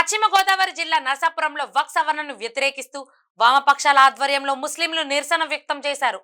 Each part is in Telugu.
పశ్చిమ గోదావరి జిల్లా నరసాపురంలో వక్ఫ్ సవరణను వ్యతిరేకిస్తూ వామపక్షాల ఆధ్వర్యంలో ముస్లింలు నిరసన వ్యక్తం చేశారు.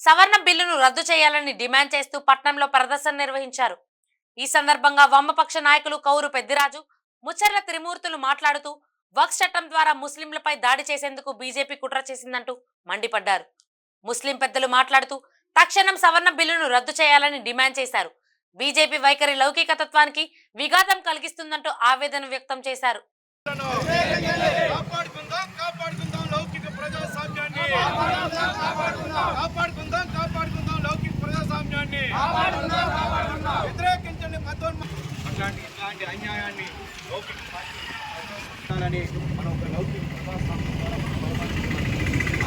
సవరణ బిల్లును రద్దు చేయాలని డిమాండ్ చేస్తూ పట్నంలో ప్రదర్శన నిర్వహించారు. ఈ సందర్భంగా వామపక్ష నాయకులు కౌరు పెద్దిరాజు, ముచ్చర్ల త్రిమూర్తులు మాట్లాడుతూ వక్ఫ్ చట్టం ద్వారా ముస్లింలపై దాడి చేసేందుకు బీజేపీ కుట్ర చేసిందంటూ మండిపడ్డారు. ముస్లిం పెద్దలు మాట్లాడుతూ తక్షణం సవరణ బిల్లును రద్దు చేయాలని డిమాండ్ చేశారు. బీజేపీ వైఖరి లౌకికతత్వానికి విఘాతం కలిగిస్తుందంటూ ఆవేదన వ్యక్తం చేశారు.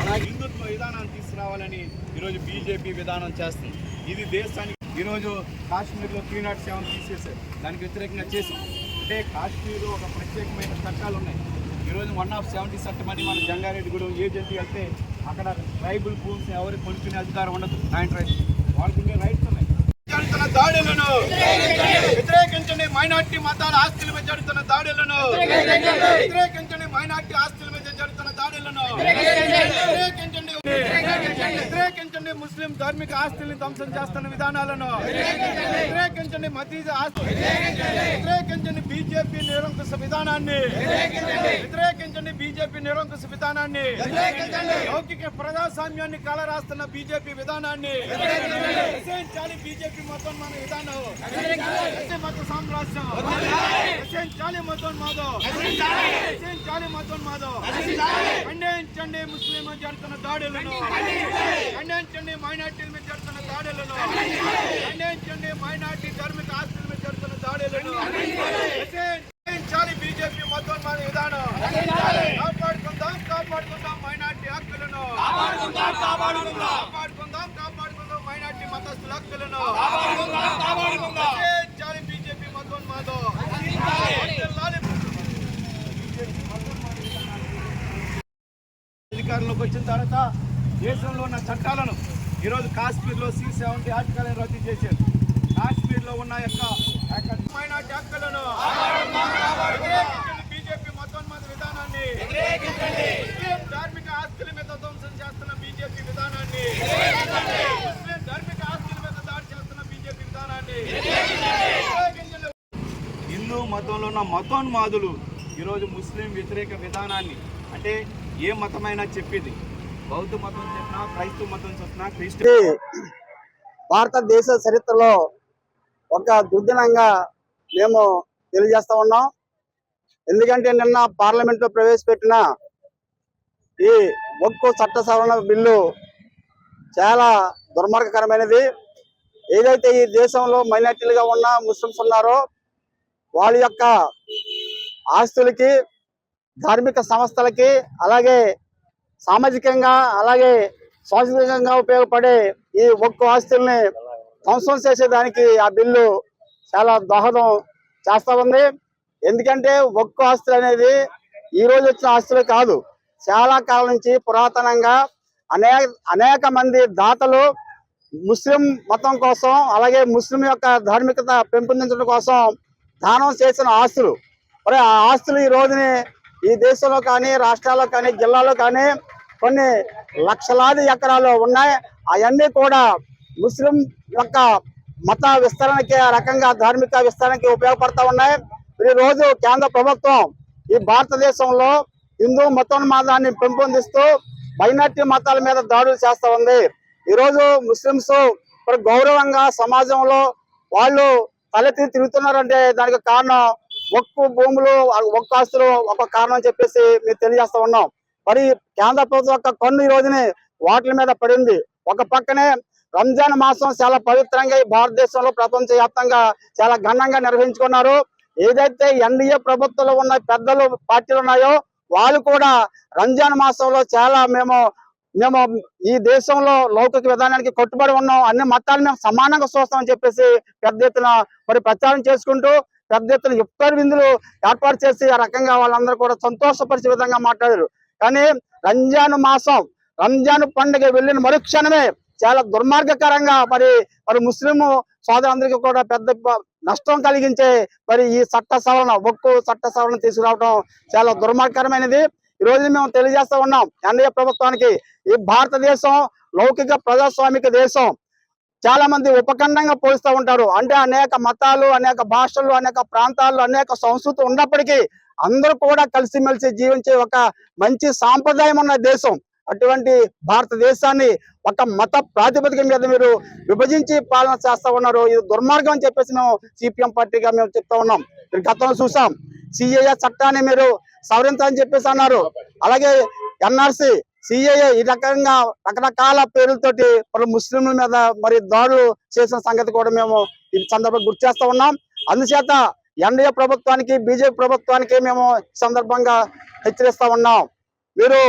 అలాగే హిందుత్వ విధానాన్ని తీసుకురావాలని ఈరోజు బీజేపీ విధానం చేస్తుంది. ఇది దేశానికి ఈరోజు కాశ్మీర్లో 307 తీసేశారు, దానికి వ్యతిరేకంగా చేసాం. అంటే కాశ్మీర్లో ఒక ప్రత్యేకమైన చట్టాలు ఉన్నాయి. ఈరోజు 170 చట్టం అని మన జంగారెడ్డిగూడెం ఏజెంట్ వెళ్తే అక్కడ ట్రైబల్ భూమ్స్ ఎవరికి కొనుక్కునే అధికారం ఉండదు. వాళ్ళకుండే రైట్స్ ఉన్నాయి. జరుగుతున్న దాడులను వ్యతిరేకించండి. మైనార్టీ మతాల ఆస్తుల మీద జరుగుతున్న దాడులను వ్యతిరేకించండి. మైనార్టీ ఆస్తుల మీద జరుగుతున్న దాడులను వ్యతిరేకించండి. వ్యతిరేకించండి. ముస్లిం ధార్మిక ఆస్తుల్ని ధ్వంసం చేస్తున్న విధానాలను వ్యతిరేకించండి. మసీదు ఆస్తులు వ్యతిరేకించండి. బీజేపీ నిరంకుశ విధానాన్ని వ్యతిరేకించండి. బీజేపీ నిరంకుశ విధానాన్ని, లౌకిక ప్రజాస్వామ్యాన్ని కలరాస్తున్న బీజేపీ విధానాన్ని రక్షించాలి. బీజేపీ మొత్తం మన విధానం మత సామ్రాజ్యం రక్షించాలి. మతోన్మాదం రక్షించాలి. మతోన్మాదం ఖండించండి. ముస్లిం మీద జరుగుతున్న దాడులను ఖండించండి. మైనార్టీల మీద జరుగుతున్న దాడులను ఖండించండి. మైనార్టీ ధార్మిక ఆస్తుల మీద జరుగుతున్న దాడులను రక్షించాలి. బీజేపీ మతోన్మాద విధానం కాపాడుకుందాం. కాపాడుకుందాం మైనార్టీ హక్కులను కాపాడుకుందాం మైనార్టీ మతస్థుల హక్కులను రక్షించాలి. బీజేపీ మతోన్మాదం అధికారంలోకి వచ్చిన తర్వాత దేశంలో ఉన్న చట్టాలను ఈరోజు కాశ్మీర్లో 370 ఆర్టికల్ని రద్దు చేశారు. కాశ్మీర్లో ఉన్న మైనార్టీ హక్కులను బీజేపీ మతోన్మాద విధానాన్ని, ముస్లిం ధార్మిక ఆస్తుల మీద ధ్వంసం చేస్తున్న బీజేపీ విధానాన్ని, ముస్లిం ధార్మిక ఆస్తుల మీద దాడి చేస్తున్న బీజేపీ విధానాన్ని, హిందూ మతంలో ఉన్న మతోన్మాదులు ఈరోజు ముస్లిం వ్యతిరేక విధానాన్ని, అంటే ఏ మతమైనా చెప్పింది, బౌద్ధ మతం చెప్పినా, క్రైస్తవ మతం చెప్పినా, క్రిస్టియన్ భారతదేశ చరిత్రలో ఒక దుర్దినంగా మేము తెలియజేస్తా ఉన్నాం. ఎందుకంటే నిన్న పార్లమెంట్లో ప్రవేశపెట్టిన ఈ వక్ఫ్ చట్ట సవరణ బిల్లు చాలా దుర్మార్గకరమైనది. ఏదైతే ఈ దేశంలో మైనార్టీలుగా ఉన్న ముస్లిమ్స్ ఉన్నారో వాళ్ళ యొక్క ఆస్తులకి, ధార్మిక సంస్థలకి, అలాగే సామాజికంగా అలాగే సాంస్కృతికంగా ఉపయోగపడే ఈ వక్ఫ్ ఆస్తుల్ని ధ్వంసం చేసేదానికి ఆ బిల్లు చాలా దోహదం చేస్తూ ఉంది. ఎందుకంటే వక్ఫ్ ఆస్తులు అనేది ఈ రోజు వచ్చిన ఆస్తులు కాదు. చాలా కాలం నుంచి పురాతనంగా అనేక మంది దాతలు ముస్లిం మతం కోసం, అలాగే ముస్లిం యొక్క ధార్మికత పెంపొందించడం కోసం దానం చేసిన ఆస్తులు. మరి ఆ ఆస్తులు ఈ రోజుని ఈ దేశంలో కానీ, రాష్ట్రాల్లో కానీ, జిల్లాలో కానీ కొన్ని లక్షలాది ఎకరాలు ఉన్నాయి. అవన్నీ కూడా ముస్లిం యొక్క మత విస్తరణకి, ఆ రకంగా ధార్మిక విస్తరణకి ఉపయోగపడతా ఉన్నాయి. ఈ రోజు కేంద్ర ప్రభుత్వం ఈ భారతదేశంలో హిందూ మతోన్మాదాన్ని పెంపొందిస్తూ మైనార్టీ మతాల మీద దాడులు చేస్తూ ఉంది. ఈరోజు ముస్లింస్ గౌరవంగా సమాజంలో వాళ్ళు తలెత్తి తిరుగుతున్నారంటే దానికి కారణం వక్ఫ్ భూములు, వక్ఫ్ ఆస్తులు ఒక కారణం అని చెప్పేసి మేము తెలియజేస్తా ఉన్నాం. మరి కేంద్ర ప్రభుత్వం యొక్క కన్ను ఈ రోజుని వాటి మీద పడింది. ఒక పక్కనే రంజాన్ మాసం చాలా పవిత్రంగా ఈ భారతదేశంలో ప్రపంచ వ్యాప్తంగా చాలా ఘనంగా నిర్వహించుకున్నారు. ఏదైతే ఎన్డీఏ ప్రభుత్వంలో ఉన్న పెద్దలు పార్టీలు ఉన్నాయో వాళ్ళు కూడా రంజాన్ మాసంలో చాలా మేము ఈ దేశంలో లౌకిక విధానానికి కట్టుబడి ఉన్నాం, అన్ని మతాలు మేము సమానంగా చూస్తామని చెప్పేసి పెద్ద ఎత్తున మరి ప్రచారం చేసుకుంటూ పెద్ద ఎత్తున ఇఫ్తార్ విందులు ఏర్పాటు చేసి ఆ రకంగా వాళ్ళందరూ కూడా సంతోషపరిచే విధంగా మాట్లాడారు. కానీ రంజాన్ పండుగ వెళ్ళిన మరుక్షణమే చాలా దుర్మార్గకరంగా మరి ముస్లిం సోదరులందరికీ కూడా నష్టం కలిగించే మరి ఈ చట్ట సవరణ ఒక్కు చట్ట సవరణ తీసుకురావడం చాలా దుర్మార్గకరమైనది. ఈ రోజు మేము తెలియజేస్తా ఉన్నాం ఎన్డీఏ ప్రభుత్వానికి, ఈ భారతదేశం లౌకిక ప్రజాస్వామిక దేశం. చాలా మంది ఉపఖండంగా పోలుస్తూ ఉంటారు. అంటే అనేక మతాలు, అనేక భాషలు, అనేక ప్రాంతాలు, అనేక సంస్కృతి ఉన్నప్పటికీ అందరూ కూడా కలిసిమెలిసి జీవించే ఒక మంచి సాంప్రదాయం ఉన్న దేశం. అటువంటి భారతదేశాన్ని ఒక మత ప్రాతిపదిక మీద మీరు విభజించి పాలన చేస్తా ఉన్నారు. ఇది దుర్మార్గం అని చెప్పేసి మేము సిపిఎం పార్టీగా మేము చెప్తా ఉన్నాం. మీరు గతంలో చూసాం, సిఏఏ చట్టాన్ని మీరు సవరించాలని చెప్పేసి అన్నారు. అలాగే ఎన్ఆర్సి, సిఏఏ ఈ రకంగా రకరకాల పేర్లతోటి మరి ముస్లింల మీద మరి దాడులు చేసిన సంగతి కూడా మేము ఈ సందర్భంగా గుర్తు చేస్తా ఉన్నాం. అందుచేత ఎన్డీఏ ప్రభుత్వానికి, బీజేపీ ప్రభుత్వానికి మేము సందర్భంగా హెచ్చరిస్తా ఉన్నాం. మీరు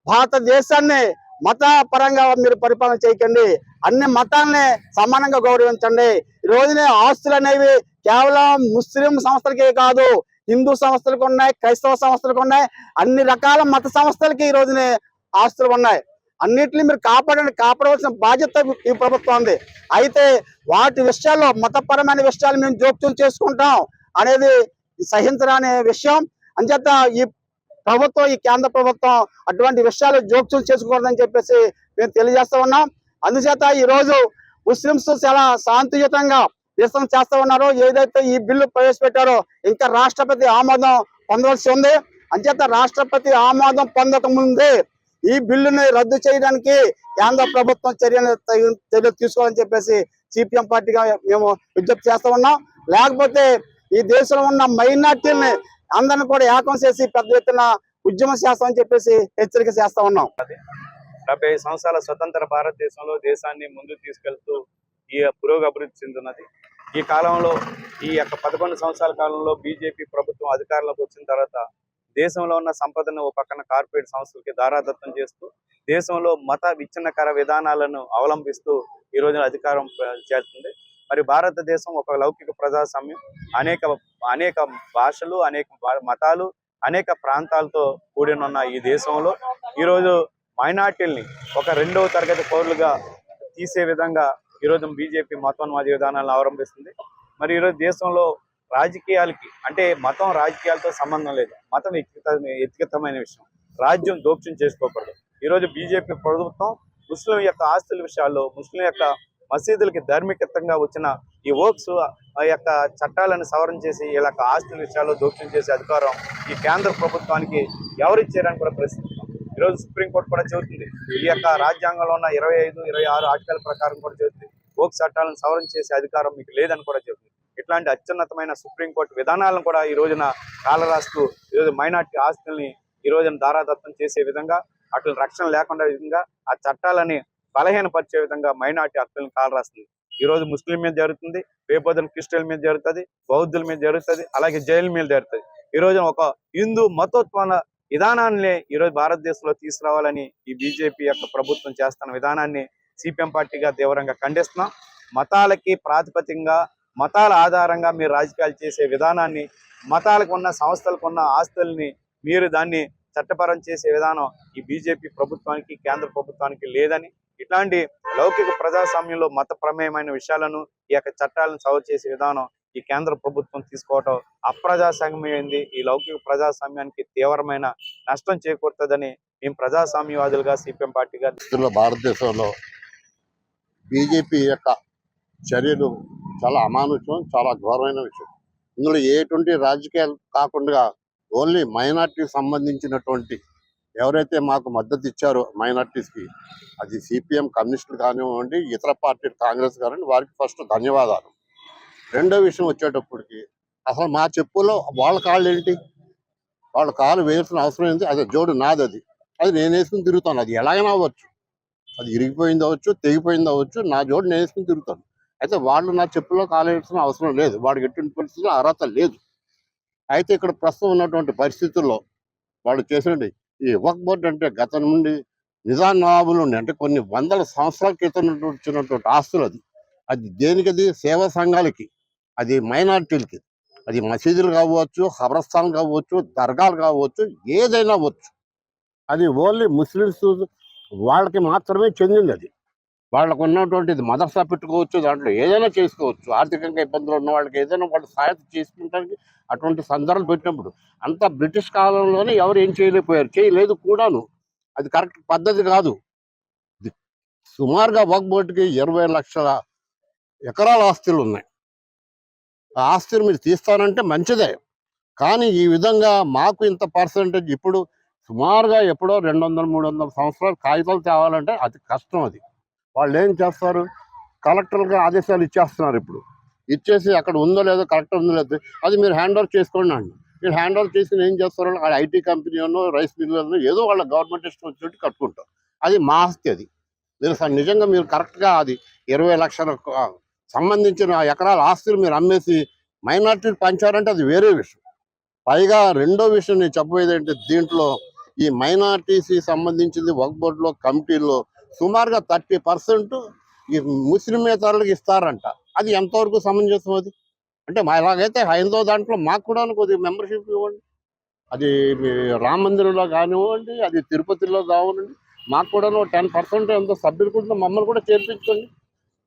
భారతదేశాన్ని మత పరంగా మీరు పరిపాలన చేయకండి, అన్ని మతాలని సమానంగా గౌరవించండి. ఈ రోజునే ఆస్తులు అనేవి కేవలం ముస్లిం సంస్థలకే కాదు, హిందూ సంస్థలకు ఉన్నాయి, క్రైస్తవ సంస్థలకు ఉన్నాయి, అన్ని రకాల మత సంస్థలకి ఈ రోజునే ఆస్తులు ఉన్నాయి. అన్నిటిని మీరు కాపాడవలసిన బాధ్యత ఈ ప్రభుత్వం ఉంది. అయితే వాటి విషయాల్లో, మతపరమైన విషయాలు మేము జోక్యం చేసుకుంటాం అనేది సహించరాని విషయం. అంచేత ఈ ప్రభుత్వం, ఈ కేంద్ర ప్రభుత్వం అటువంటి విషయాలు జోక్యం చేసుకోకూడదని చెప్పేసి మేము తెలియజేస్తా ఉన్నాం. అందుచేత ఈ రోజు ముస్లింస్ చాలా శాంతియుతంగా నిరసన చేస్తా ఉన్నారు. ఏదైతే ఈ బిల్లు ప్రవేశపెట్టారో ఇంకా రాష్ట్రపతి ఆమోదం పొందవలసి ఉంది. అంచేత రాష్ట్రపతి ఆమోదం పొందక ముందే ఈ బిల్లుని రద్దు చేయడానికి కేంద్ర ప్రభుత్వం చర్యలు తీసుకోవాలని చెప్పేసి సిపిఎం పార్టీగా మేము విజ్ఞప్తి చేస్తా ఉన్నాం. లేకపోతే ఈ దేశంలో ఉన్న మైనార్టీలని అందరిని కూడా ఏకం చేసి పెద్ద ఎత్తున ఉద్యమం చేస్తామని చెప్పేసి హెచ్చరిక చేస్తా ఉన్నాం. 75 సంవత్సరాల స్వతంత్ర భారతదేశంలో దేశాన్ని ముందుకు తీసుకెళ్తూ ఈ పురోగతి చెందుతున్నది. ఈ కాలంలో, ఈ యొక్క 11 సంవత్సరాల కాలంలో బీజేపీ ప్రభుత్వం అధికారంలోకి వచ్చిన తర్వాత దేశంలో ఉన్న సంపదను ఓ పక్కన కార్పొరేట్ సంస్థలకి దారాదత్తం చేస్తూ, దేశంలో మత విచ్ఛిన్నకర విధానాలను అవలంబిస్తూ ఈ రోజున అధికారం చేస్తుంది. మరి భారతదేశం ఒక లౌకిక ప్రజాస్వామ్యం, అనేక భాషలు, అనేక మతాలు, అనేక ప్రాంతాలతో కూడినున్న ఈ దేశంలో ఈరోజు మైనార్టీల్ని ఒక 2వ తరగతి పౌరులుగా తీసే విధంగా ఈరోజు బీజేపీ మతోన్మాద విధానాలను అవలంబిస్తుంది. మరి ఈరోజు దేశంలో రాజకీయాలకి, అంటే మతం రాజకీయాలతో సంబంధం లేదు, మతం వ్యక్తిగతమైన విషయం, రాజ్యం దోప్యం చేసుకోకూడదు. ఈరోజు బీజేపీ ప్రభుత్వం ముస్లిం యొక్క ఆస్తుల విషయాల్లో, ముస్లిం యొక్క మసీదులకి ధార్మికతంగా వచ్చిన ఈ ఓక్స్ యొక్క చట్టాలను సవరణ చేసి ఇలా ఆస్తుల విషయాల్లో దోప్యం చేసే అధికారం ఈ కేంద్ర ప్రభుత్వానికి ఎవరిచ్చారని కూడా ప్రశ్నిస్తున్నాం. ఈరోజు సుప్రీంకోర్టు కూడా చెబుతుంది, ఈ యొక్క రాజ్యాంగంలో ఉన్న 25, 26 ఆర్టికల్ ప్రకారం కూడా చెబుతుంది, ఓక్స్ చట్టాలను సవరణ చేసే అధికారం మీకు లేదని కూడా చెబుతుంది. ఇట్లాంటి అత్యున్నతమైన సుప్రీంకోర్టు విధానాలను కూడా ఈ రోజున కాలరాస్తూ ఈరోజు మైనార్టీ ఆస్తుల్ని ఈ రోజున దారాదత్తం చేసే విధంగా, అట్లా రక్షణ లేకుండా విధంగా, ఆ చట్టాలని బలహీనపరిచే విధంగా మైనార్టీ హక్కులను కాలరాస్తుంది. ఈ రోజు ముస్లిం మీద జరుగుతుంది, రేపొద్దున క్రిస్టియన్ల మీద జరుగుతుంది, బౌద్ధుల మీద జరుగుతుంది, అలాగే జైలు మీద జరుగుతుంది. ఈ రోజున ఒక హిందూ మతోత్వన విధానాన్ని ఈరోజు భారతదేశంలో తీసుకురావాలని ఈ బీజేపీ యొక్క ప్రభుత్వం చేస్తున్న విధానాన్ని సిపిఎం పార్టీగా తీవ్రంగా ఖండిస్తున్నాం. మతాలకి ప్రాతిపదికంగా, మతాల ఆధారంగా మీరు రాజకీయాలు చేసే విధానాన్ని, మతాలకు ఉన్న సంస్థలకు ఉన్న ఆస్తుల్ని మీరు దాన్ని చట్టపరం చేసే విధానం ఈ బీజేపీ ప్రభుత్వానికి, కేంద్ర ప్రభుత్వానికి లేదని, ఇట్లాంటి లౌకిక ప్రజాస్వామ్యంలో మత ప్రమేయమైన విషయాలను, ఈ యొక్క చట్టాలను సవరణ చేసే విధానం ఈ కేంద్ర ప్రభుత్వం తీసుకోవటం అప్రజాస్వామ్యమైంది. ఈ లౌకిక ప్రజాస్వామ్యానికి తీవ్రమైన నష్టం చేకూరుతుందని మేము ప్రజాస్వామ్యవాదులుగా సిపిఎం పార్టీగా భారతదేశంలో బీజేపీ యొక్క చర్యలు చాలా అమానుషం, చాలా ఘోరమైన విషయం. ఇందులో ఎటువంటి రాజకీయాలు కాకుండా ఓన్లీ మైనార్టీకి సంబంధించినటువంటి ఎవరైతే మాకు మద్దతు ఇచ్చారో మైనార్టీస్కి, అది సిపిఎం కమ్యూనిస్టులు కానివ్వండి, ఇతర పార్టీలు కాంగ్రెస్ కానివ్వండి, వారికి ఫస్ట్ ధన్యవాదాలు. రెండో విషయం వచ్చేటప్పటికి, అసలు మా చెప్పుల్లో వాళ్ళ కాళ్ళు ఏంటి, వాళ్ళ కాలు వేయాల్సిన అవసరం ఏంటి? అది జోడు నాది, అది నేను వేసుకుని తిరుగుతాను. అది ఎలాగైనా అవ్వచ్చు, అది ఇరిగిపోయింది అవ్వచ్చు, తెగిపోయింది అవ్వచ్చు, నా జోడు నేను వేసుకుని తిరుగుతాను. అయితే వాళ్ళు నా చెప్పుల్లో కాలు వేయాల్సిన అవసరం లేదు, వాడికి ఎటువంటి పరిస్థితుల్లో అర్హత లేదు. అయితే ఇక్కడ ప్రస్తుతం ఉన్నటువంటి పరిస్థితుల్లో వాళ్ళు చేసినట్టు ఈ వక్ఫ్ బోర్డు అంటే గతం నుండి నిజాం నవాబులు ఉండి, అంటే కొన్ని వందల సంవత్సరాల క్రితం వచ్చినటువంటి ఆస్తులు. అది దేనికది? సేవా సంఘాలకి, అది మైనార్టీలకి, అది మసీదులు కావచ్చు, ఖబరస్థాన్ కావచ్చు, దర్గాలు కావచ్చు, ఏదైనా అవ్వచ్చు. అది ఓన్లీ ముస్లిమ్స్ వాళ్ళకి మాత్రమే చెందింది. అది వాళ్ళకు ఉన్నటువంటిది మదర్సా పెట్టుకోవచ్చు, దాంట్లో ఏదైనా చేసుకోవచ్చు. ఆర్థికంగా ఇబ్బందులు ఉన్న వాళ్ళకి ఏదైనా వాళ్ళు సహాయం చేసుకుంటానికి అటువంటి సందర్భాలు పెట్టినప్పుడు అంతా బ్రిటిష్ కాలంలోనే ఎవరు ఏం చేయలేకపోయారు, చేయలేదు కూడాను. అది కరెక్ట్ పద్ధతి కాదు. ఇది సుమారుగా వక్ఫ్ బోర్డుకి 20 లక్షల ఎకరాల ఆస్తులు ఉన్నాయి. ఆ ఆస్తులు మీరు తీస్తానంటే మంచిదే, కానీ ఈ విధంగా మాకు ఇంత పర్సంటేజ్ ఇప్పుడు సుమారుగా ఎప్పుడో 200-300 సంవత్సరాలు కాగితాలు తేవాలంటే అది కష్టం. అది వాళ్ళు ఏం చేస్తారు, కలెక్టర్గా ఆదేశాలు ఇచ్చేస్తున్నారు. ఇప్పుడు ఇచ్చేసి అక్కడ ఉందో లేదో, కలెక్టర్ ఉందో లేదో అది మీరు హ్యాండ్ ఓవర్ చేసుకోండి అండి. మీరు హ్యాండ్ ఓవర్ చేసి ఏం చేస్తారు, ఆ ఐటీ కంపెనీలో రైస్ మిల్లులో ఏదో వాళ్ళ గవర్నమెంట్ ఇష్టం వచ్చినట్టు కట్టుకుంటారు. అది మా ఆస్తి. అది మీరు నిజంగా మీరు కరెక్ట్గా అది 20 లక్షల సంబంధించిన ఎకరాల ఆస్తులు మీరు అమ్మేసి మైనార్టీలు పంచారంటే అది వేరే విషయం. పైగా రెండో విషయం నేను చెప్పబోయేది ఏంటి, దీంట్లో ఈ మైనార్టీస్ సంబంధించింది వక్ఫ్ బోర్డులో కమిటీల్లో సుమారుగా 30% ఈ ముస్లిమేతరులకు ఇస్తారంట. అది ఎంతవరకు సమంజసం? అది అంటే మా ఇలాగైతే హైందవ దాంట్లో మాకు కూడా కొద్దిగా మెంబర్షిప్ ఇవ్వండి. అది మీ రామ మందిరంలో కానివ్వండి, అది తిరుపతిలో కానివ్వండి, మాకు కూడా 10% ఎంతో సభ్యులు కూడా మమ్మల్ని కూడా చేర్పించుకోండి.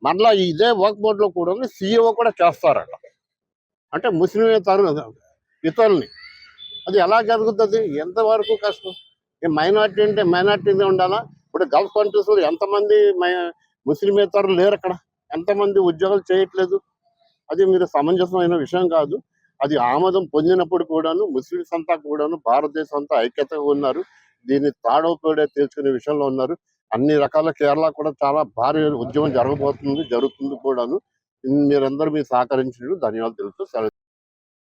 మరలా ఇదే వక్ఫ్ బోర్డులో కూడా CEO కూడా చేస్తారట, అంటే ముస్లిమేతరు ఇతరుల్ని. అది ఎలా జరుగుతుంది? ఎంతవరకు కష్టం? మైనార్టీ అంటే మైనార్టీనే ఉండాలా? ఇప్పుడు గల్ఫ్ కంట్రీస్లో ఎంతమంది ముస్లిమేతరులు లేరు, అక్కడ ఎంతమంది ఉద్యోగాలు చేయట్లేదు. అది మీరు సమంజసమైన విషయం కాదు. అది ఆమోదం పొందినప్పుడు కూడాను ముస్లిమ్స్ అంతా కూడాను భారతదేశం అంతా ఐక్యతగా ఉన్నారు. దీన్ని తాడోపేడే తేల్చుకునే విషయంలో ఉన్నారు. అన్ని రకాల కేరళ కూడా చాలా భారీ ఉద్యమం జరుగుతుంది కూడాను. మీరందరూ మీరు సహకరించినందుకు ధన్యవాదాలు తెలుపుతూ సెలవు.